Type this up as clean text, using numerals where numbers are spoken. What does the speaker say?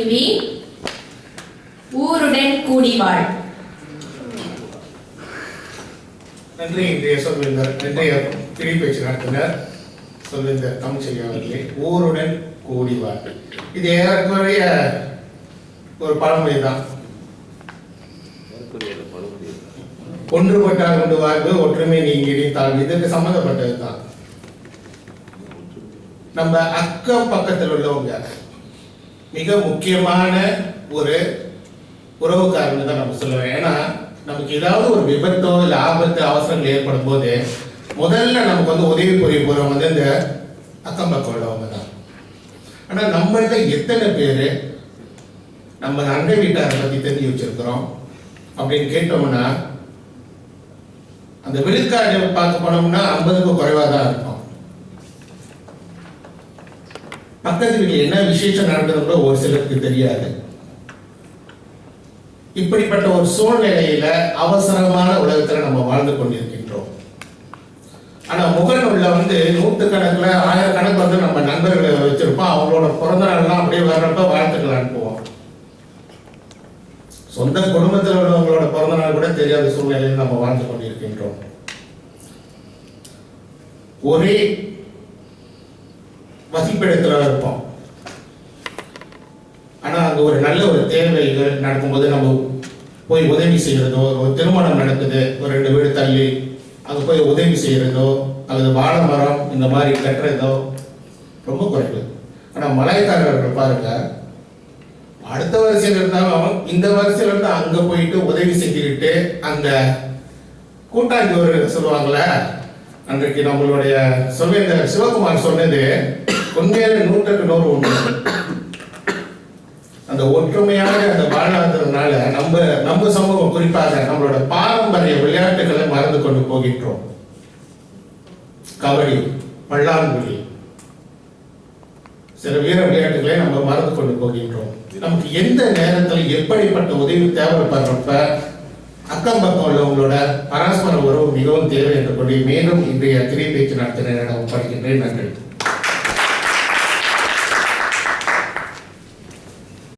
கேள்வி. ஊருடன் கூடி வாழ். நன்றி. இன்றைய சொல்வேந்தர், இன்றைய திரைப்பேச்சு நடத்தினர் சொல்வேந்தர் தமிழ்ச்செல்வி அவர்களே. ஊருடன் கூடி வாழ், இது ஏறக்குறைய ஒரு பழமொழி தான். ஒன்றுபட்டால் கொண்டு வாழ்வு, ஒற்றுமை நீங்கி தாழ்வு, இதுக்கு சம்பந்தப்பட்டது தான். நம்ம அக்கம் பக்கத்தில் உள்ளவங்க மிக முக்கியமான ஒரு உறவுக்காரன்னு தான் நம்ம சொல்லுவேன். ஏன்னா நமக்கு ஏதாவது ஒரு விபத்தோ இல்லை ஆபத்து அவசரங்கள் ஏற்படும் போது முதல்ல நமக்கு வந்து உதவி புரிய போறவங்க வந்து இந்த அக்கம் பக்கம் உள்ளவங்க தான். ஆனா நம்மள்ட எத்தனை பேரு நம்ம அண்டை வீட்டாரை பத்தி தெரிஞ்சு வச்சிருக்கிறோம் அப்படின்னு கேட்டோம்னா அந்த விழுக்காடு பார்க்க போனோம்னா 50க்கு குறைவா தான் இருக்கும். பக்கத்து வீட்டில் என்ன விசேஷம் நடந்தது ஒரு சிலருக்கு தெரியாது. இப்படிப்பட்ட ஒரு சூழ்நிலையில அவசரமான உலகத்துல நம்ம வாழ்ந்து கொண்டிருக்கின்றோம். ஆனா முகநூல்ல வந்து நூற்றுக்கணக்கில் ஆயிரக்கணக்கு வந்து நம்ம நண்பர்களை வச்சிருப்போம். அவங்களோட பிறந்த நாள்லாம் அப்படியே வர்றப்ப வாழ்த்துக்கள் அனுப்புவோம். சொந்த குடும்பத்தில் உள்ளவங்களோட பிறந்த நாள் கூட தெரியாத சூழ்நிலையில் நம்ம வாழ்ந்து கொண்டிருக்கின்றோம். ஒரே வசிப்பிடத்துல இருப்போம். ஆனா அங்க ஒரு நல்ல ஒரு தேவைகள் நடக்கும்போது நம்ம போய் உதவி செய்யறதோ, ஒரு திருமணம் நடக்குது ஒரு 2 வீடு தள்ளி அங்க போய் உதவி செய்யறதோ அல்லது வாழை மரம் இந்த மாதிரி கட்டுறதோ ரொம்ப குறைவு. ஆனா மலைக்காரர்கள் பாருங்க, அடுத்த வரிசையில் இருந்தாலும் இந்த வரிசையில இருந்து அங்க போயிட்டு உதவி செஞ்சுக்கிட்டு அந்த கூட்டாஞ்சோறு சொல்லுவாங்கல்ல, அன்றைக்கு நம்மளுடைய சொல்வேந்தர் சிவகுமார் சொன்னது உண்மையான 100க்கு 100 உண்மை. அந்த ஒற்றுமையாக அந்த வாழ்நாளத்தினால நம்ம சமூகம் குறிப்பாக நம்மளோட பாரம்பரிய விளையாட்டுகளை மறந்து கொண்டு போகின்றோம். கபடி, பல்லாங்குழி, சில வீர விளையாட்டுகளை நம்ம மறந்து கொண்டு போகின்றோம். நமக்கு எந்த நேரத்தில் எப்படிப்பட்ட உதவி தேவைப்படுறப்ப அக்கம் பக்கம் உள்ளவங்களோட பரஸ்பர உறவு மிகவும் தேவை என்று சொல்லி மேலும் இன்றைய திரைப்பேச்சு நடத்தின படிக்கின்றேன். நன்றி.